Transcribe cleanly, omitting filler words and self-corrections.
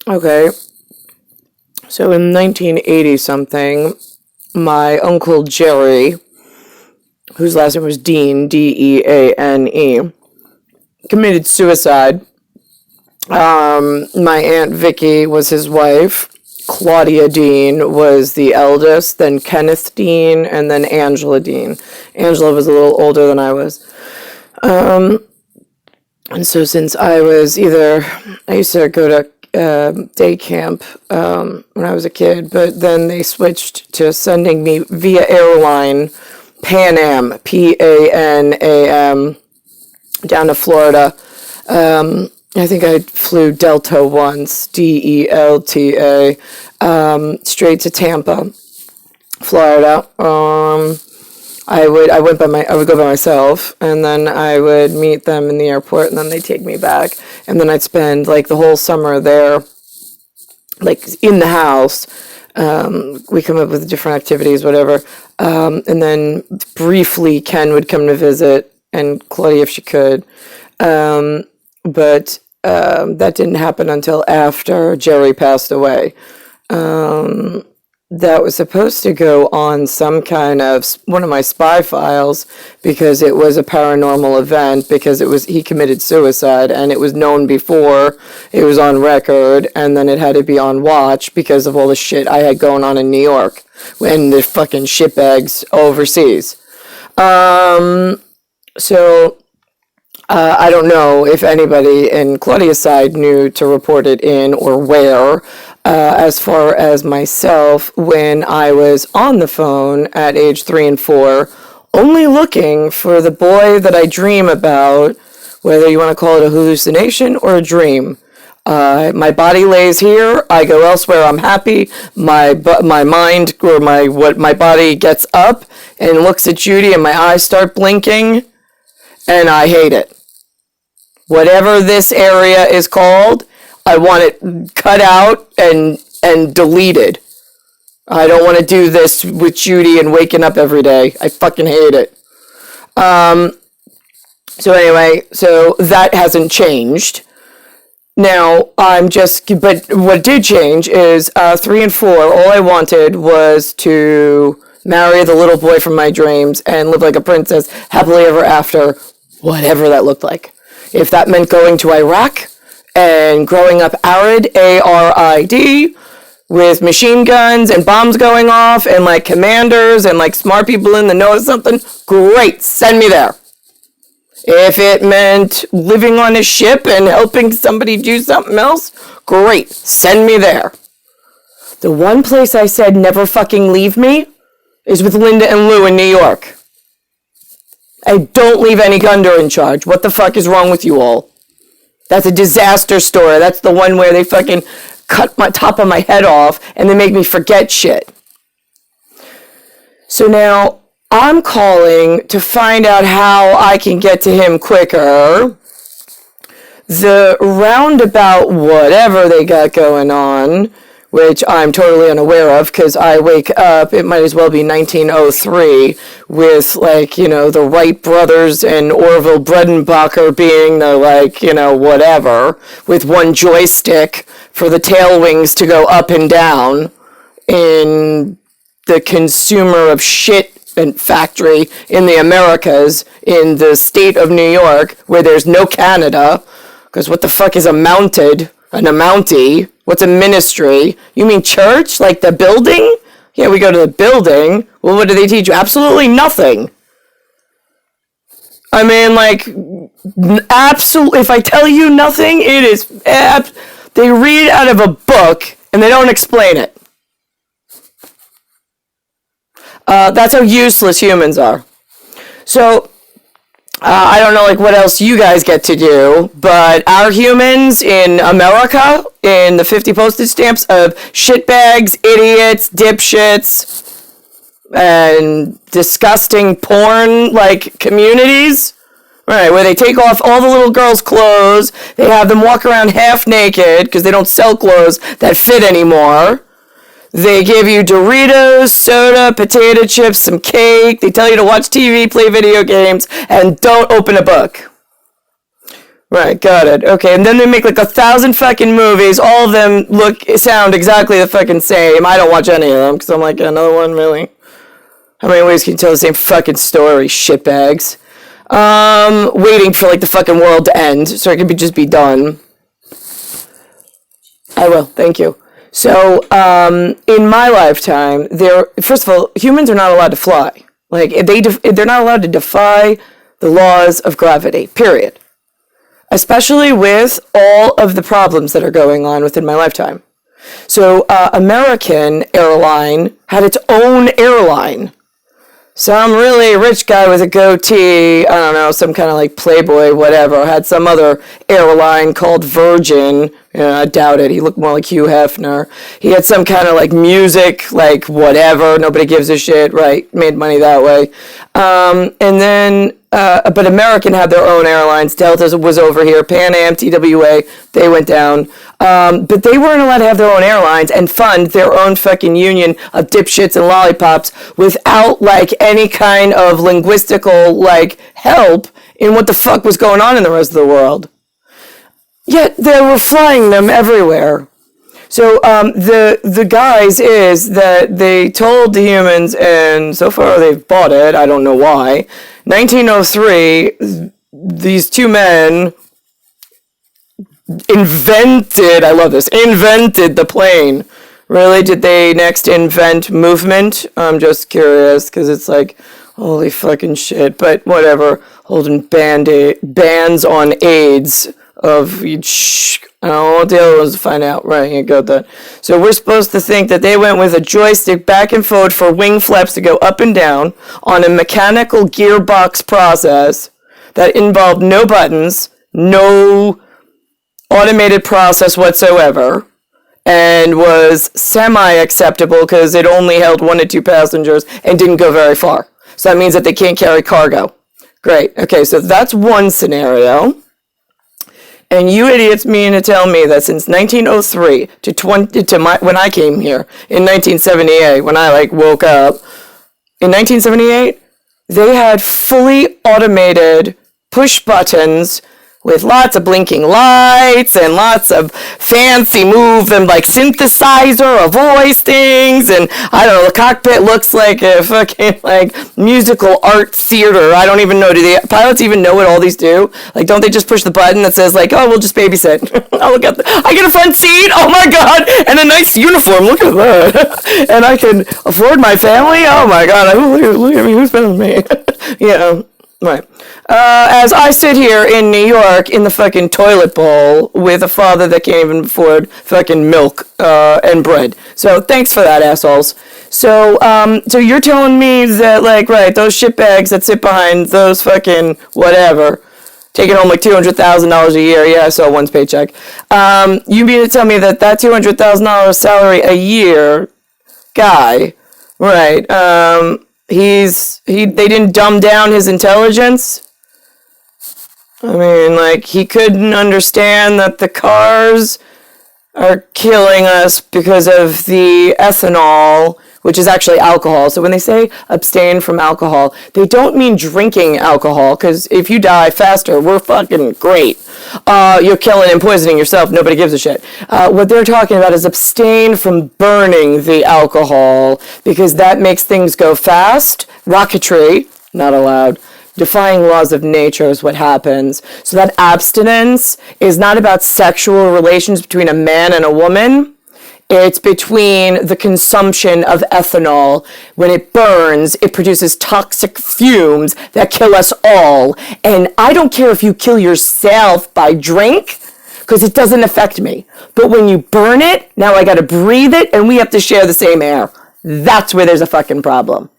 Okay. So in 1980-something, my Uncle Jerry, whose last name was Dean, Deane, committed suicide. My Aunt Vicky was his wife. Claudia Dean was the eldest, then Kenneth Dean, and then Angela Dean. Angela was a little older than I was. And so since I used to go to day camp when I was a kid, but then they switched to sending me via airline Pan Am, P-A-N-A-M, down to Florida. I think I flew Delta once, D-E-L-T-A, straight to Tampa, Florida. I would go by myself, and then I would meet them in the airport, and then they'd take me back, and then I'd spend like the whole summer there, like in the house. We come up with different activities, whatever, and then briefly Ken would come to visit, and Claudia if she could, but that didn't happen until after Jerry passed away. That was supposed to go on some kind of one of my spy files because it was a paranormal event, because he committed suicide and it was known before, it was on record, and then it had to be on watch because of all the shit I had going on in New York and the fucking shitbags overseas. So I don't know if anybody in Claudia's side knew to report it in or where. As far as myself, when I was on the phone at age 3 and 4, only looking for the boy that I dream about, whether you want to call it a hallucination or a dream. My body lays here, I go elsewhere, I'm happy, my mind or my body gets up and looks at Judy and my eyes start blinking, and I hate it. Whatever this area is called, I want it cut out and deleted. I don't want to do this with Judy and waking up every day. I fucking hate it. So anyway, so that hasn't changed. Now, but what did change is 3 and 4, all I wanted was to marry the little boy from my dreams and live like a princess, happily ever after, whatever that looked like. If that meant going to Iraq and growing up arid, A-R-I-D, with machine guns and bombs going off and like commanders and like smart people in the know of something, great, send me there. If it meant living on a ship and helping somebody do something else, great, send me there. The one place I said never fucking leave me is with Linda and Lou in New York. I don't leave any Gunder in charge. What the fuck is wrong with you all? That's a disaster story. That's the one where they fucking cut my top of my head off and they make me forget shit. So now I'm calling to find out how I can get to him quicker. The roundabout whatever they got going on, which I'm totally unaware of because I wake up, it might as well be 1903, with, like, you know, the Wright brothers and Orville Bredenbacher being the, like, you know, whatever, with one joystick for the tail wings to go up and down in the consumer of shit and factory in the Americas, in the state of New York, where there's no Canada, because what the fuck is a Mountie? What's a ministry? You mean church? Like the building? Yeah, we go to the building. Well, what do they teach you? Absolutely nothing. I mean, like, absolutely, if I tell you nothing, it is, they read out of a book and they don't explain it. That's how useless humans are. So, I don't know, like, what else you guys get to do, but our humans in America, in the 50 postage stamps of shitbags, idiots, dipshits, and disgusting porn, like, communities, right, where they take off all the little girls' clothes, they have them walk around half naked, because they don't sell clothes that fit anymore. They give you Doritos, soda, potato chips, some cake. They tell you to watch TV, play video games, and don't open a book. Right, got it. Okay, and then they make like 1,000 fucking movies. All of them sound exactly the fucking same. I don't watch any of them because I'm like, another one, really? How many ways can you tell the same fucking story, shitbags? Waiting for like the fucking world to end so it can just be done. I will, thank you. So, in my lifetime, first of all, humans are not allowed to fly. Like, they're not allowed to defy the laws of gravity, period. Especially with all of the problems that are going on within my lifetime. So, American Airline had its own airline. Some really rich guy with a goatee, I don't know, some kind of like Playboy, whatever, had some other airline called Virgin. I doubt it. He looked more like Hugh Hefner. He had some kind of like music, like whatever. Nobody gives a shit, right? Made money that way. But American had their own airlines. Delta was over here. Pan Am, TWA, they went down. But they weren't allowed to have their own airlines and fund their own fucking union of dipshits and lollipops without like any kind of linguistical like help in what the fuck was going on in the rest of the world. Yet they were flying them everywhere. So the guys is that they told the humans, and so far they've bought it, I don't know why, 1903, these two men invented the plane. Really? Did they next invent movement? I'm just curious, because it's like, holy fucking shit, but whatever. Holding bans on AIDS of each, I don't know what the other ones to find out. Right, you got that. So we're supposed to think that they went with a joystick back and forward for wing flaps to go up and down on a mechanical gearbox process that involved no buttons, no automated process whatsoever, and was semi-acceptable because it only held 1 to 2 passengers and didn't go very far. So that means that they can't carry cargo. Great. Okay, so that's one scenario. And you idiots mean to tell me that since 1903 when I came here in 1978, when I like woke up in 1978, they had fully automated push buttons with lots of blinking lights and lots of fancy move and like synthesizer of voice things, and I don't know, the cockpit looks like a fucking like musical art theater. I don't even know, do the pilots even know what all these do? Like, don't they just push the button that says like, oh, we'll just babysit? I get a front seat, oh my god, and a nice uniform, look at that. And I can afford my family, oh my god, look at me, who's better than me? Yeah, right. As I sit here in New York in the fucking toilet bowl with a father that can't even afford fucking milk and bread. So thanks for that, assholes. So you're telling me that, like, right, those shitbags that sit behind those fucking whatever, taking home like $200,000 a year. Yeah, I saw one's paycheck. You mean to tell me that $200,000 salary a year guy, right? They didn't dumb down his intelligence. I mean, like, he couldn't understand that the cars are killing us because of the ethanol, which is actually alcohol. So when they say abstain from alcohol, they don't mean drinking alcohol, because if you die faster, we're fucking great. You're killing and poisoning yourself. Nobody gives a shit. What they're talking about is abstain from burning the alcohol, because that makes things go fast. Rocketry, not allowed. Defying laws of nature is what happens. So that abstinence is not about sexual relations between a man and a woman. It's between the consumption of ethanol. When it burns, it produces toxic fumes that kill us all. And I don't care if you kill yourself by drink, because it doesn't affect me. But when you burn it, now I gotta breathe it, and we have to share the same air. That's where there's a fucking problem.